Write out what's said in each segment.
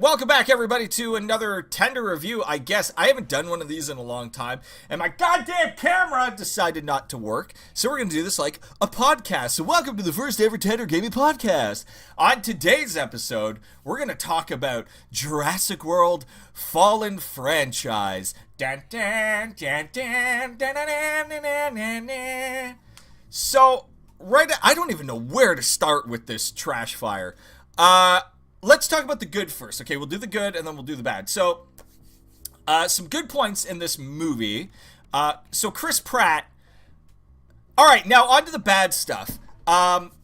Welcome back, everybody, to another tender review. I guess I haven't done one of these in a long time, and my goddamn camera decided not to work, so we're going to do this like a podcast. So welcome to the first ever Tender Gaming Podcast. On today's episode, we're going to talk about Jurassic World Fallen Franchise. Dun, dun, dun, dun, dun, dun, dun, dun, dun, dun. So, I don't even know where to start with this trash fire. Let's talk about the good first. Okay, we'll do the good and then we'll do the bad. So, some good points in this movie. So Chris Pratt. All right, now on to the bad stuff.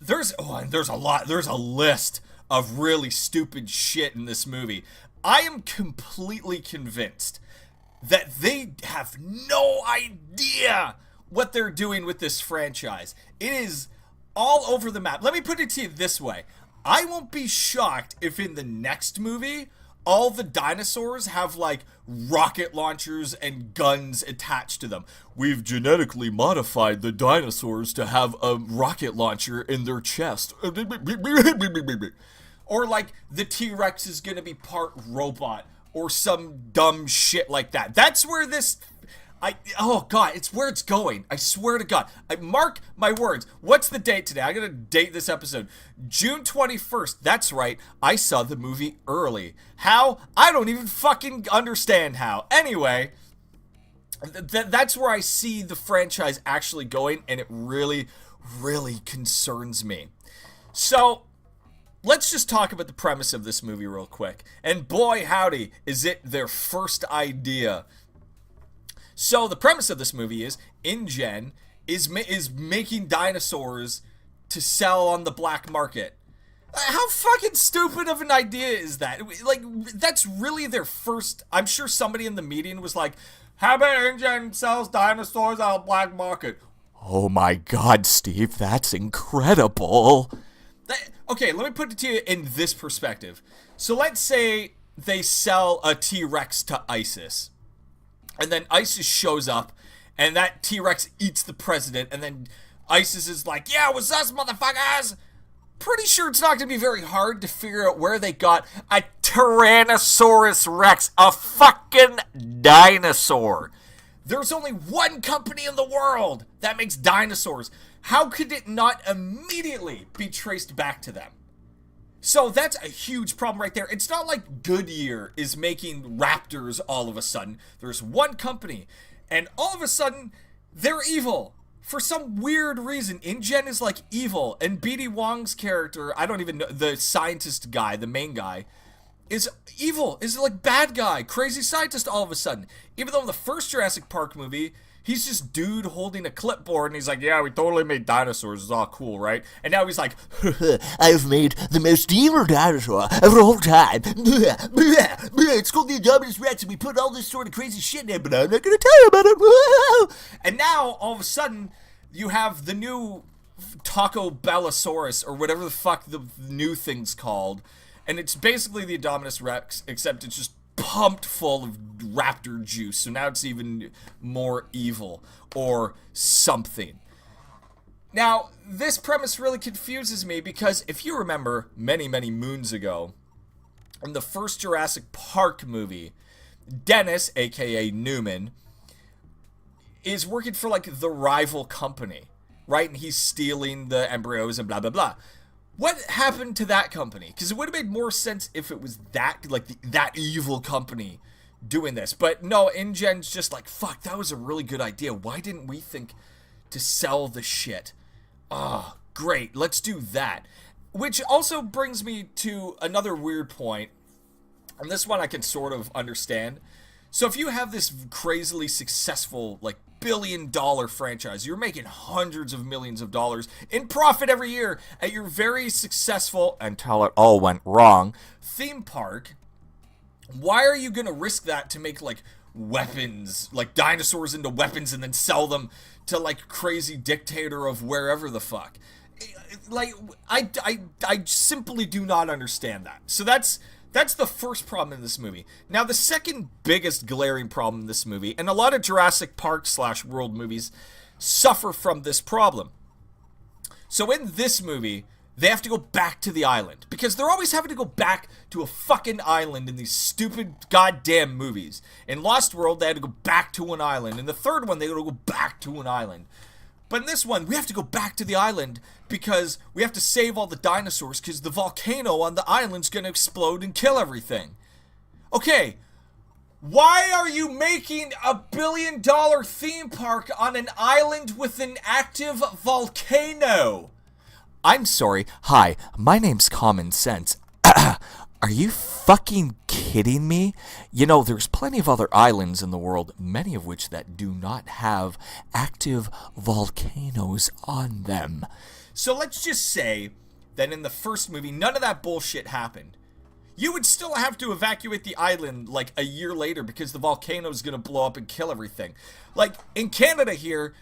There's a list of really stupid shit in this movie. I am completely convinced that they have no idea what they're doing with this franchise. It is all over the map. Let me put it to you this way. I won't be shocked if in the next movie, all the dinosaurs have, like, rocket launchers and guns attached to them. We've genetically modified the dinosaurs to have a rocket launcher in their chest. Or, like, the T-Rex is gonna be part robot, or some dumb shit like that. That's where this... oh god, it's where it's going. I swear to god. Mark my words. What's the date today? I'm gonna date this episode. June 21st. That's right. I saw the movie early. How? I don't even fucking understand how. Anyway, that's where I see the franchise actually going, and it really, really concerns me. So, let's just talk about the premise of this movie real quick. And boy howdy, is it their first idea. So the premise of this movie is InGen is making dinosaurs to sell on the black market. How fucking stupid of an idea is that? Like, that's really their first... I'm sure somebody in the meeting was like, how about InGen sells dinosaurs on the black market? Oh my god, Steve, that's incredible. Okay, let me put it to you in this perspective. So let's say they sell a T-Rex to ISIS. And then ISIS shows up, and that T-Rex eats the president, and then ISIS is like, yeah, it was us, motherfuckers! Pretty sure it's not going to be very hard to figure out where they got a Tyrannosaurus Rex, a fucking dinosaur. There's only one company in the world that makes dinosaurs. How could it not immediately be traced back to them? So that's a huge problem right there. It's not like Goodyear is making Raptors all of a sudden. There's one company, and all of a sudden, they're evil. For some weird reason, InGen is like evil, and BD Wong's character, I don't even know, the scientist guy, the main guy, is evil, is like bad guy, crazy scientist all of a sudden. Even though in the first Jurassic Park movie, he's just dude holding a clipboard, and he's like, yeah, we totally made dinosaurs. It's all cool, right? And now he's like, I've made the most evil dinosaur of all time. It's called the Indominus Rex, and we put all this sort of crazy shit in it, but I'm not going to tell you about it. And now, all of a sudden, you have the new Taco Bellosaurus, or whatever the fuck the new thing's called. And it's basically the Indominus Rex, except it's just pumped full of raptor juice, so now it's even more evil, or something. Now, this premise really confuses me, because if you remember many, many moons ago, in the first Jurassic Park movie, Dennis, aka Newman, is working for, like, the rival company, right? And he's stealing the embryos and blah, blah, blah. What happened to that company? Because it would have made more sense if it was that, like, that evil company doing this. But no, InGen's just like, fuck, that was a really good idea. Why didn't we think to sell the shit? Oh, great, let's do that. Which also brings me to another weird point. And this one I can sort of understand. So if you have this crazily successful, like, billion-dollar franchise, you're making hundreds of millions of dollars in profit every year at your very successful, until it all went wrong, theme park, why are you gonna risk that to make, like, weapons, like dinosaurs into weapons, and then sell them to, like, crazy dictator of wherever the fuck? Like, I simply do not understand that. So that's the first problem in this movie. Now, the second biggest glaring problem in this movie, and a lot of Jurassic Park / World movies suffer from this problem. So in this movie, they have to go back to the island. Because they're always having to go back to a fucking island in these stupid goddamn movies. In Lost World, they had to go back to an island. In the third one, they had to go back to an island. But in this one, we have to go back to the island because we have to save all the dinosaurs because the volcano on the island's gonna explode and kill everything. Okay, why are you making $1 billion theme park on an island with an active volcano? I'm sorry. Hi, my name's Common Sense. Are you fucking kidding me? You know, there's plenty of other islands in the world, many of which that do not have active volcanoes on them. So let's just say that in the first movie, none of that bullshit happened. You would still have to evacuate the island like a year later because the volcano is going to blow up and kill everything. Like in Canada here,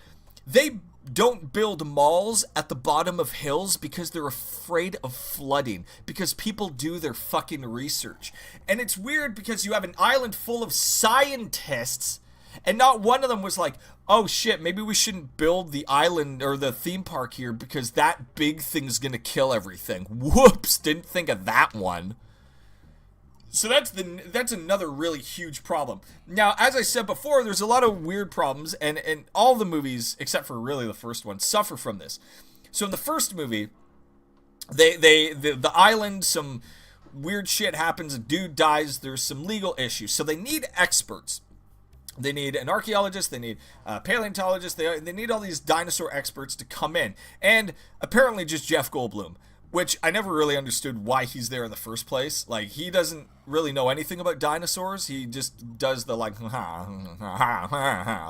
they don't build malls at the bottom of hills because they're afraid of flooding, because people do their fucking research. And it's weird because you have an island full of scientists and not one of them was like, oh shit, maybe we shouldn't build the island or the theme park here because that big thing's gonna kill everything. Whoops, didn't think of that one. So that's another really huge problem. Now, as I said before, there's a lot of weird problems, and all the movies, except for really the first one, suffer from this. So in the first movie, the island, some weird shit happens, a dude dies, there's some legal issues. So they need experts. They need an archaeologist, they need a paleontologist, they need all these dinosaur experts to come in. And apparently just Jeff Goldblum, which I never really understood why he's there in the first place. Like, he doesn't really know anything about dinosaurs. He just does the, like,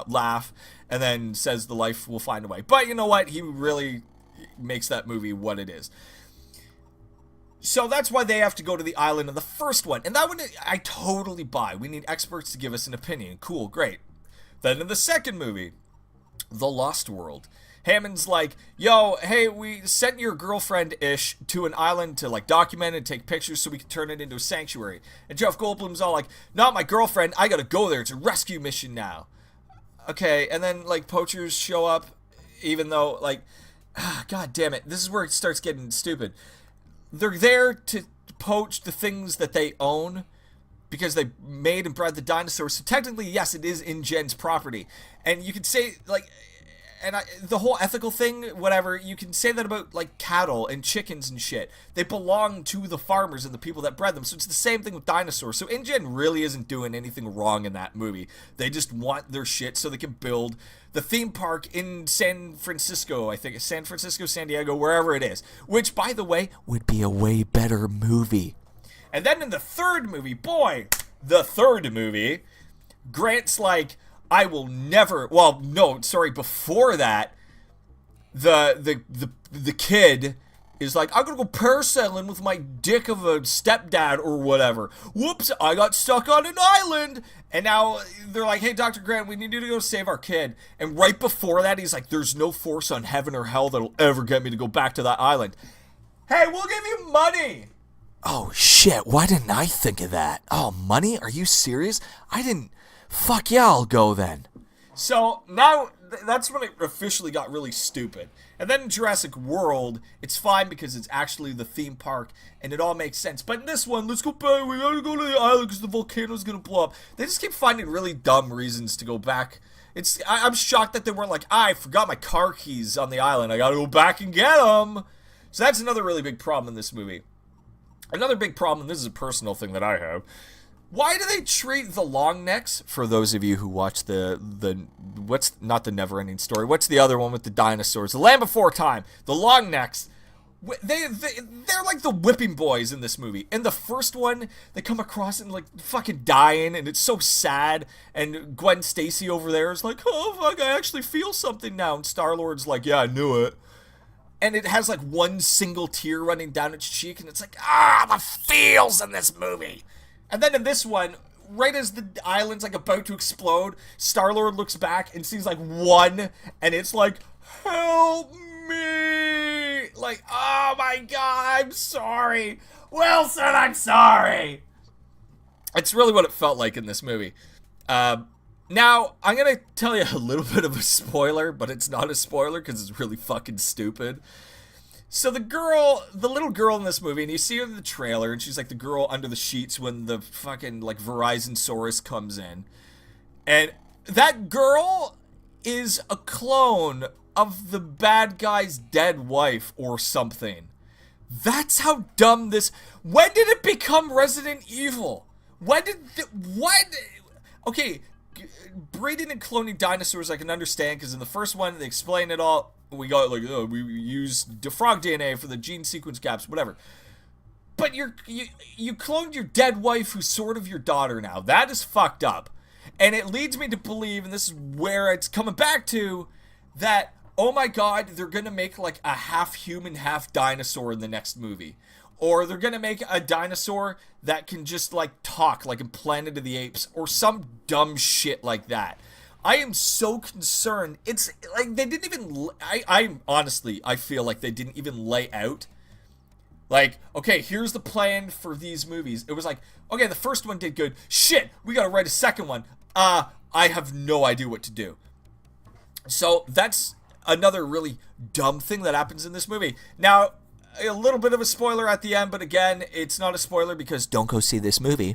laugh, and then says the life will find a way. But you know what? He really makes that movie what it is. So that's why they have to go to the island in the first one. And that one, I totally buy. We need experts to give us an opinion. Cool, great. Then in the second movie, The Lost World, Hammond's like, yo, hey, we sent your girlfriend-ish to an island to, like, document and take pictures so we can turn it into a sanctuary. And Jeff Goldblum's all like, not my girlfriend, I gotta go there, it's a rescue mission now. Okay, and then, like, poachers show up, even though, like, god damn it, this is where it starts getting stupid. They're there to poach the things that they own because they made and bred the dinosaurs. So technically, yes, it is InGen's property. And you could say, like, the whole ethical thing, whatever, you can say that about, like, cattle and chickens and shit. They belong to the farmers and the people that bred them. So it's the same thing with dinosaurs. So InGen really isn't doing anything wrong in that movie. They just want their shit so they can build the theme park in San Francisco, I think. San Francisco, San Diego, wherever it is. Which, by the way, would be a way better movie. And then in the third movie, boy, the third movie, Grant's like, I will never, well, no, sorry, before that, the kid is like, I'm gonna go parasailing with my dick of a stepdad or whatever. Whoops, I got stuck on an island. And now they're like, hey, Dr. Grant, we need you to go save our kid. And right before that, he's like, there's no force on heaven or hell that'll ever get me to go back to that island. Hey, we'll give you money. Oh, shit, why didn't I think of that? Oh, money? Are you serious? I didn't. Fuck yeah, I'll go then. So now that's when it officially got really stupid. And then in Jurassic World, it's fine because it's actually the theme park and it all makes sense. But in this one, let's go back. We gotta go to the island because the volcano's gonna blow up. They just keep finding really dumb reasons to go back. I'm shocked that they weren't like, I forgot my car keys on the island. I gotta go back and get them. So that's another really big problem in this movie. Another big problem, and this is a personal thing that I have. Why do they treat the long necks, for those of you who watch the what's not the Never-Ending Story, what's the other one with the dinosaurs? The Land Before Time. The long necks, they're like the whipping boys in this movie. In the first one, they come across and like fucking dying, and it's so sad. And Gwen Stacy over there is like, oh fuck, I actually feel something now. And Star-Lord's like, yeah, I knew it. And it has like one single tear running down its cheek, and it's like, the feels in this movie. And then in this one, right as the island's like about to explode, Star-Lord looks back and sees like one, and it's like, help me! Like, oh my god, I'm sorry. Wilson, I'm sorry! It's really what it felt like in this movie. Now, I'm gonna tell you a little bit of a spoiler, but it's not a spoiler because it's really fucking stupid. So the little girl in this movie, and you see her in the trailer, and she's like the girl under the sheets when the fucking like Verizon Saurus comes in. And that girl is a clone of the bad guy's dead wife or something. That's how dumb this... When did it become Resident Evil? What? Okay, breeding and cloning dinosaurs I can understand, because in the first one they explain it all. We got like, oh, we use frog DNA for the gene sequence gaps, whatever. But you cloned your dead wife, who's sort of your daughter now. That is fucked up. And it leads me to believe, and this is where it's coming back to, that, oh my god, they're gonna make like a half human, half dinosaur in the next movie. Or they're gonna make a dinosaur that can just like talk, like in Planet of the Apes, or some dumb shit like that. I am so concerned. It's like they didn't even... I honestly, I feel like they didn't even lay out, like, okay, here's the plan for these movies. It was like, okay, the first one did good. Shit, we gotta write a second one. I have no idea what to do. So that's another really dumb thing that happens in this movie. Now, a little bit of a spoiler at the end, but again, it's not a spoiler because don't go see this movie.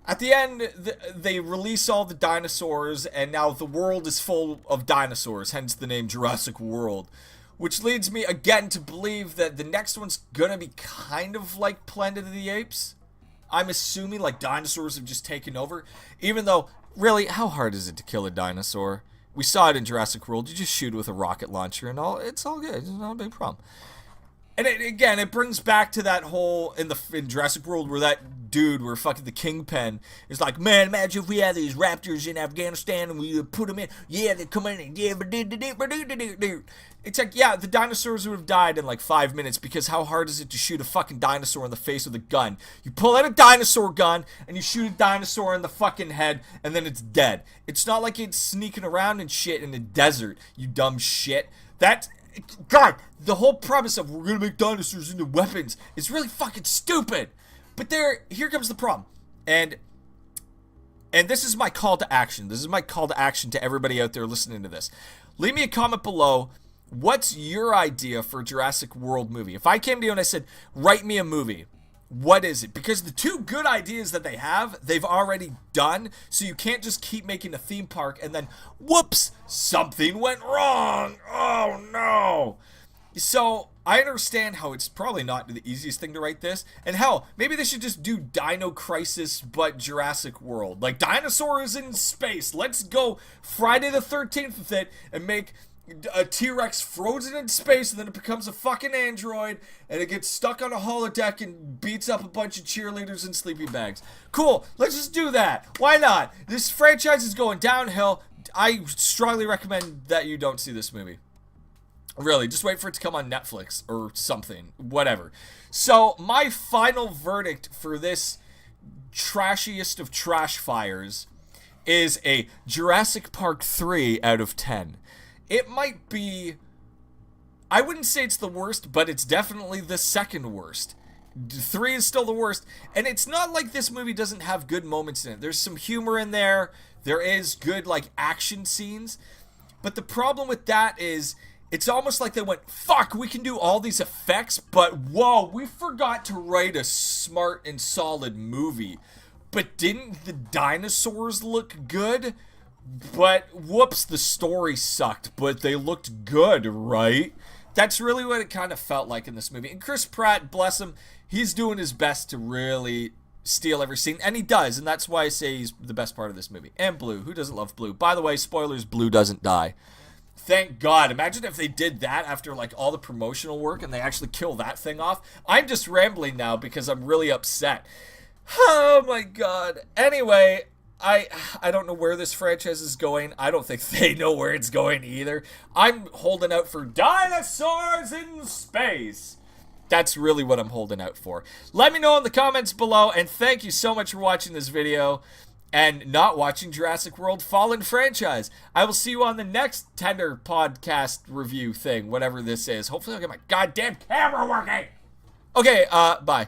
At the end, they release all the dinosaurs, and now the world is full of dinosaurs, hence the name Jurassic World. Which leads me again to believe that the next one's gonna be kind of like Planet of the Apes. I'm assuming like dinosaurs have just taken over. Even though, really, how hard is it to kill a dinosaur? We saw it in Jurassic World. You just shoot it with a rocket launcher and all. It's all good. It's not a big problem. And again, it brings back to that whole, in Jurassic World, where that dude, where fucking the Kingpin is like, man, imagine if we had these raptors in Afghanistan and we put them in, yeah, they come in and yeah, it's like, yeah, the dinosaurs would have died in like 5 minutes, because how hard is it to shoot a fucking dinosaur in the face with a gun? You pull out a dinosaur gun and you shoot a dinosaur in the fucking head and then it's dead. It's not like it's sneaking around and shit in the desert, you dumb shit. God, the whole premise of we're gonna make dinosaurs into weapons is really fucking stupid. But here comes the problem. And this is my call to action. This is my call to action to everybody out there listening to this. Leave me a comment below. What's your idea for a Jurassic World movie? If I came to you and I said, write me a movie, what is it? Because the two good ideas that they have, they've already done. So you can't just keep making a theme park and then, whoops, something went wrong. Oh no. So I understand how it's probably not the easiest thing to write this. And hell, maybe they should just do Dino Crisis but Jurassic World. Like dinosaurs in space. Let's go Friday the 13th with it and make a T-Rex frozen in space, and then it becomes a fucking android, and it gets stuck on a holodeck and beats up a bunch of cheerleaders in sleeping bags. Cool, let's just do that. Why not? This franchise is going downhill. I strongly recommend that you don't see this movie. Really, just wait for it to come on Netflix or something, whatever. So, my final verdict for this trashiest of trash fires is a Jurassic Park 3 out of 10. It might be, I wouldn't say it's the worst, but it's definitely the second worst. 3 is still the worst, and it's not like this movie doesn't have good moments in it. There's some humor in there, there is good, like, action scenes, but the problem with that is, it's almost like they went, fuck, we can do all these effects, but whoa, we forgot to write a smart and solid movie. But didn't the dinosaurs look good? But, whoops, the story sucked, but they looked good, right? That's really what it kind of felt like in this movie. And Chris Pratt, bless him, he's doing his best to really steal every scene, and he does, and that's why I say he's the best part of this movie. And Blue, who doesn't love Blue? By the way, spoilers, Blue doesn't die. Thank God. Imagine if they did that after, like, all the promotional work and they actually kill that thing off. I'm just rambling now because I'm really upset. Oh, my God. Anyway, I don't know where this franchise is going. I don't think they know where it's going either. I'm holding out for dinosaurs in space. That's really what I'm holding out for. Let me know in the comments below, and thank you so much for watching this video and not watching Jurassic World Fallen franchise. I will see you on the next Tender podcast review thing, whatever this is. Hopefully I'll get my goddamn camera working. Okay, bye.